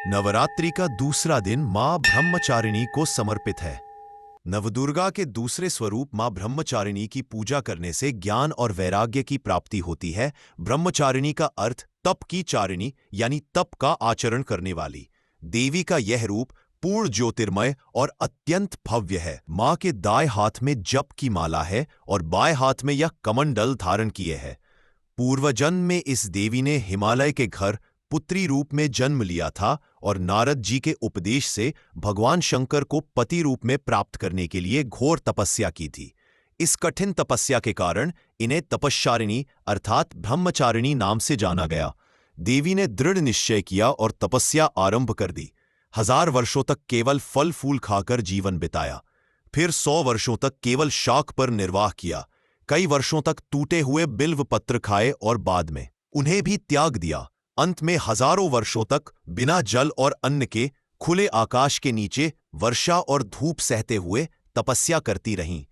नवरात्रि का दूसरा दिन मां ब्रह्मचारिणी को समर्पित है। नवदुर्गा के दूसरे स्वरूप मां ब्रह्मचारिणी की पूजा करने से ज्ञान और वैराग्य की प्राप्ति होती है। ब्रह्मचारिणी का अर्थ तप की चारिणी यानी तप का आचरण करने वाली। देवी का यह रूप पूर्ण ज्योतिर्मय और अत्यंत भव्य है। मां के दाएं हाथ में जप की माला है और बाएं हाथ में यह कमंडल धारण किए है। पूर्वजन्म में इस देवी ने हिमालय के घर पुत्री रूप में जन्म लिया था और नारद जी के उपदेश से भगवान शंकर को पति रूप में प्राप्त करने के लिए घोर तपस्या की थी। इस कठिन तपस्या के कारण इन्हें तपश्चारिणी अर्थात ब्रह्मचारिणी नाम से जाना गया। देवी ने दृढ़ निश्चय किया और तपस्या आरंभ कर दी। 1000 वर्षों तक केवल फल फूल खाकर जीवन बिताया। फिर 100 वर्षों तक केवल शाक पर निर्वाह किया। कई वर्षों तक टूटे हुए बिल्व पत्र खाए और बाद में उन्हें भी त्याग दिया। अंत में हजारों वर्षों तक बिना जल और अन्न के खुले आकाश के नीचे वर्षा और धूप सहते हुए तपस्या करती रहीं।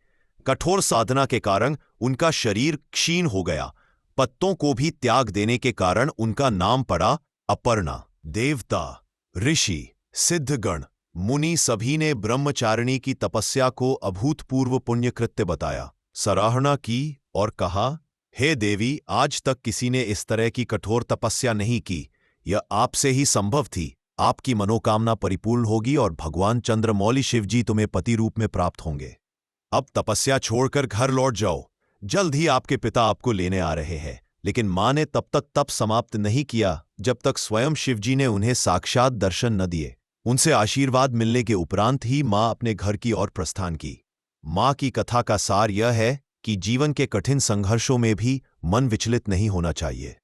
कठोर साधना के कारण उनका शरीर क्षीण हो गया। पत्तों को भी त्याग देने के कारण उनका नाम पड़ा अपर्णा। देवता, ऋषि, सिद्धगण, मुनि सभी ने ब्रह्मचारिणी की तपस्या को अभूतपूर्व पुण्यकृत्य बताया, सराहना की और कहा, हे देवी, आज तक किसी ने इस तरह की कठोर तपस्या नहीं की। यह आपसे ही संभव थी। आपकी मनोकामना परिपूर्ण होगी और भगवान चंद्रमौली शिवजी तुम्हें पति रूप में प्राप्त होंगे। अब तपस्या छोड़कर घर लौट जाओ। जल्द ही आपके पिता आपको लेने आ रहे हैं। लेकिन मां ने तब तक तप समाप्त नहीं किया जब तक स्वयं शिवजी ने उन्हें साक्षात दर्शन न दिए। उनसे आशीर्वाद मिलने के उपरांत ही मां अपने घर की ओर प्रस्थान की। मां की कथा का सार यह है कि जीवन के कठिन संघर्षों में भी मन विचलित नहीं होना चाहिए।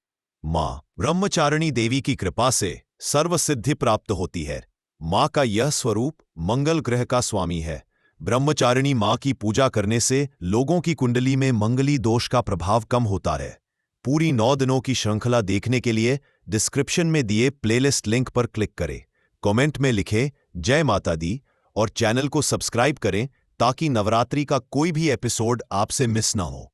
मां ब्रह्मचारिणी देवी की कृपा से सर्व सिद्धि प्राप्त होती है। मां का यह स्वरूप मंगल ग्रह का स्वामी है। ब्रह्मचारिणी मां की पूजा करने से लोगों की कुंडली में मंगली दोष का प्रभाव कम होता है। पूरी 9 दिनों की श्रृंखला देखने के लिए डिस्क्रिप्शन में दिए प्लेलिस्ट लिंक पर क्लिक करें। कमेंट में लिखें जय माता दी और चैनल को सब्सक्राइब करें ताकि नवरात्रि का कोई भी एपिसोड आपसे मिस ना हो।